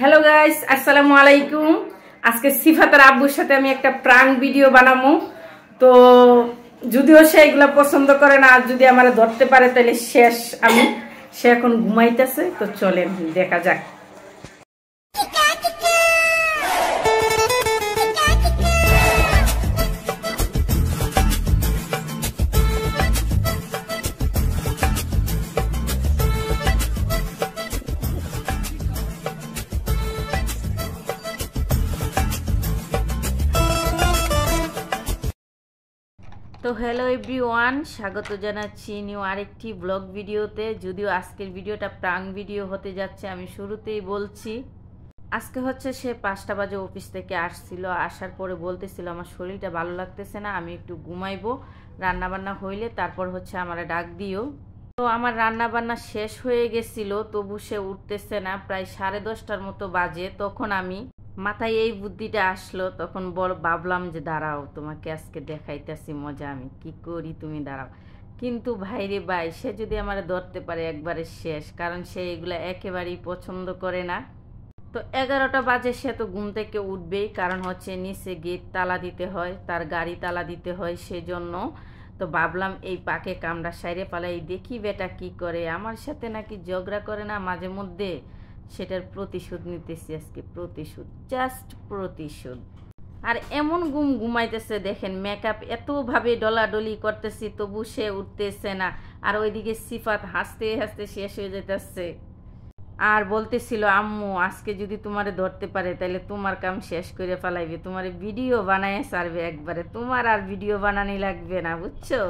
Hello guys, আসসালামু আলাইকুম। আজকে সিফাতের আব্বুর সাথে আমি একটা প্রাঙ্ক ভিডিও বানাবো। তো যদিও সে এগুলা পছন্দ করে না, আর যদি আমার ধরতে পারে তাহলে শেষ। সে এখন ঘুমাইতেছে, তো চলেন দেখা যাক। তো হ্যালো এভরিওয়ান, স্বাগত জানাচ্ছি নিউ আরেকটি ব্লগ ভিডিওতে। যদিও আজকের ভিডিওটা প্রাঙ্ক ভিডিও হতে যাচ্ছে, আমি শুরুতেই বলছি। আজকে হচ্ছে সে 5টা বাজে অফিস থেকে আসছিল। আসার পরে বলতেছিল আমার শরীরটা ভালো লাগতেছে না, আমি একটু ঘুমাইবো, রান্নাবান্না হইলে তারপর হচ্ছে আমার ডাক দিও। তো আমার রান্নাবান্না শেষ হয়ে গেছিল, তবু সে উঠতেছে না। প্রায় 10:30টার মতো বাজে, তখন আমি মাথায় এই বুদ্ধিটা আসলো। তখন ভাবলাম যে দাঁড়াও, তোমাকে আজকে দেখাইতেছি মজা আমি কি করি, তুমি দাঁড়াও। কিন্তু ভাইরে ভাই, সে যদি আমার ধরতে পারে একবারে শেষ, কারণ সে এগুলা একেবারেই পছন্দ করে না। তো 11টা বাজে সে তো ঘুম থেকে উঠবেই, কারণ হচ্ছে নিচে গেট তালা দিতে হয়, তার গাড়ি তালা দিতে হয়, সেজন্য। তো ভাবলাম এই পাকে কামড়া সাইরে পালাই, দেখি বেটা কি করে। আমার সাথে নাকি ঝগড়া করে না মাঝে মধ্যে, সেটার প্রতিশোধ নিতেছি আজকে। প্রতিশোধ, জাস্ট প্রতিশোধ। আর এমন ঘুমাইতেছে দেখেন, মেকআপ এতভাবে ডলাডলি করতেছি তবু সে উঠতেছে না। আর ওইদিকে সিফাত হাসতে হাসতে শেষ হয়ে যেতেছে। আর বলতেছিল আম্মু আজকে যদি তোমারে ধরতে পারে তাহলে তোমার কাম শেষ করে ফেলাইবে, তোমার ভিডিও বানায় সারবে একবারে, তোমার আর ভিডিও বানানি লাগবে না, বুঝছো।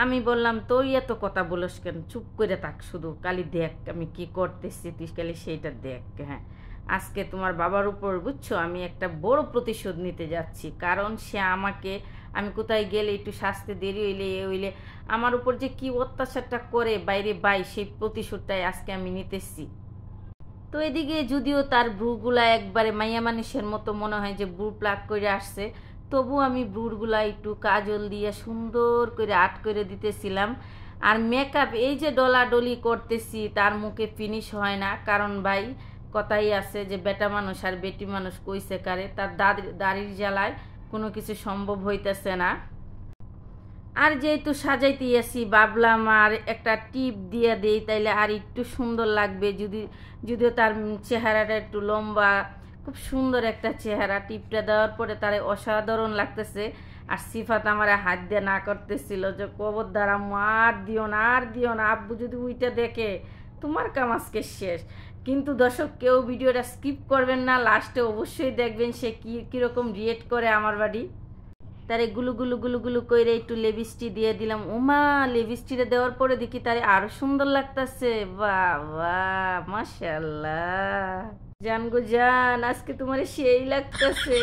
আমি বললাম তুই এত কথা বলস কেন, চুপ করে থাক, শুধু খালি দেখ আমি কি করতেছি, তুই খালি সেইটা দেখ। হ্যাঁ, আজকে তোমার বাবার উপর বুঝছো আমি একটা বড় প্রতিশোধ নিতে যাচ্ছি। কারণ সে আমাকে, আমি কোথায় গেলে একটু শাস্তি দেরি হইলে আমার উপর যে কি অত্যাচারটা করে বাইরে বাই, সেই প্রতিশোধটাই আজকে আমি নিতেছি। তো এদিকে যদিও তার ব্রুগুলা একবারে মাইয়া মানুষের মতো মনে হয় যে ব্রু প্লাক করে আসছে, তবু আমি ব্রুগুলা একটু কাজল দিয়ে সুন্দর করে আর্ট করে দিতেছিলাম। আর মেকআপ এই যে ডলাডলি করতেছি, তার মুখে ফিনিশ হয় না। কারণ ভাই কথাই আছে যে বেটা মানুষ আর বেটি মানুষ কইছে কারে, তার দাড়ির জ্বালায় কোনো কিছু সম্ভব হইতেছে না। আর যেহেতু সাজাইতে আসি, ভাবলাম আর একটা টিপ দিয়ে দেই, তাইলে আর একটু সুন্দর লাগবে। যদিও তার চেহারাটা একটু লম্বা, খুব সুন্দর একটা চেহারা। টিপটা দেওয়ার পরে তার অসাধারণ লাগতেছে। আর সিফাত আমার হাত দিয়ে না করতেছিল যে কবরদার আম্মু আর দিও না, আর দিও না, আব্বু যদি উইটা দেখে তোমার কাম আজকে শেষ। কিন্তু দর্শক কেউ ভিডিওটা স্কিপ করবেন না, লাস্টে অবশ্যই দেখবেন সে কীরকম রিয়েক্ট করে আমার বাড়ি। তারে গুলু গুলু গুলু গুলু করে একটু লিপস্টিক দিয়ে দিলাম। ওমা, লিপস্টিকটা দেওয়ার পরে দেখি তারে আরো সুন্দর লাগতেছে। বাহ বাহ, মাশাআল্লাহ। জান গো জান, আজকে তোমার সেই লাগতেছে।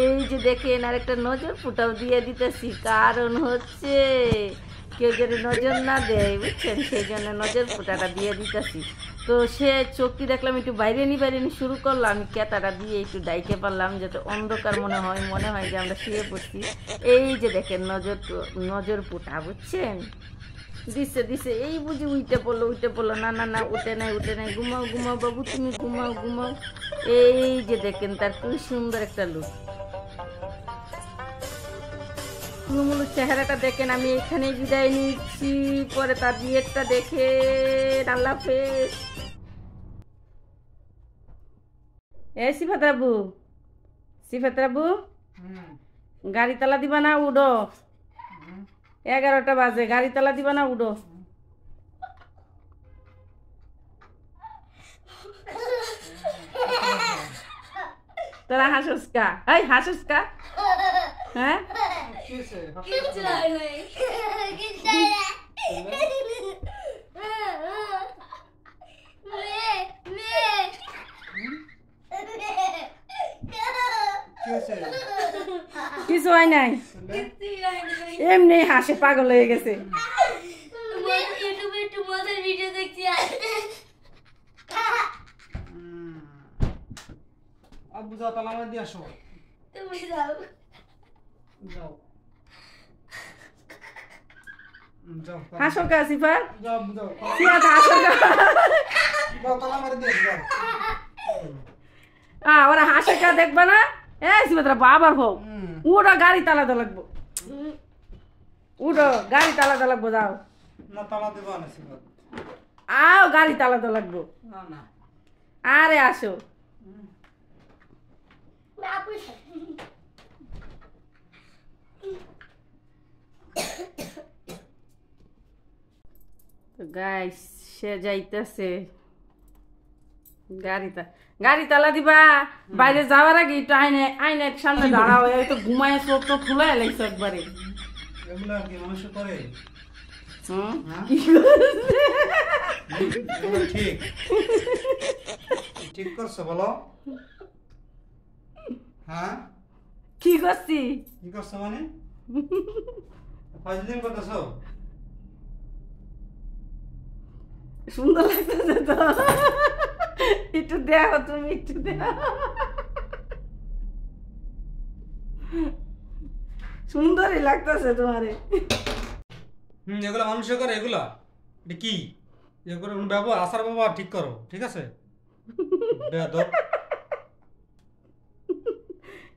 এই যে দেখেন, আর একটা নজর ফুটাও দিয়ে দিতেছি, কারণ হচ্ছে কেউ যদি নজর না দেয় বুঝছেন, সেই জন্য নজর ফুটাটা দিয়ে দিতেছি। তো সে চোখটি দেখলাম একটু বাইরে নি শুরু করলাম, আমি কেতাটা দিয়ে একটু ডাইকে পারলাম যাতে অন্ধকার মনে হয় যে আমরা শুয়ে পড়ছি। এই যে দেখেন নজর ফুটা, বুঝছেন, দিছে এই বুঝি উইটে পড়লো। না না না, উঠে নাই, ঘুমাও বাবু, তুমি ঘুমাও। এই যে দেখেন তার খুব সুন্দর একটা লুক, মুলু চেহারাটা দেখেন। আমি এখানে বিদায় নিচ্ছি, পরে তার বিয়েরটা দেখে আল্লাহ হাফেজ। সিফাত বাবু, গাড়ি তালা দিবা না, উডো। 11টা বাজে, গাড়ি তালা দিবা না, উডো। তোরা হাসুসকা, হাসুসকা, হ্যাঁ কিছু হয় নাই, এমনি হাসে পাগল হয়ে গেছে। আব্বু যাও, তালা মার দিয়ে আসো। তুমি যাও। হাসো কা সিফাত, যাও যাও। সিফাত হাসো কা। যাও, তালা মার দিয়ে যাও। ওরা হাসে কা দেখবে না সুভদ্রা বাবার হোক উঠো গাড়ি তালাতে লাগবো উঠো গাড়ি তালাতে লাগবো যাও না তালা দেবা না সিবাত আও গাড়ি তালাতে লাগবো না না আরে আসো গাইস সে যাইতেছে গাড়ি তালা দিবা বাইরে যাওয়ার আগে একটু আইনের সামনে দাঁড়াও এই তো ঘুমায় চোখ তো খুলে লাগছে একবারে এগুলা কি মানুষ করে ঠিক ঠিক করছো বলো হ্যাঁ কি করছি কি করছো মানে কয়দিন করতেছো সুন্দর লাগতেছে তো একটু দেখো তুমি একটু দেখো সুন্দরই লাগতেছে তোমারে এগুলা মানুষ করে এগুলা এটা কি এগুলো ব্যবহার আচার ব্যবহার ঠিক করো ঠিক আছে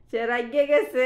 সে রাগিয়ে গেছে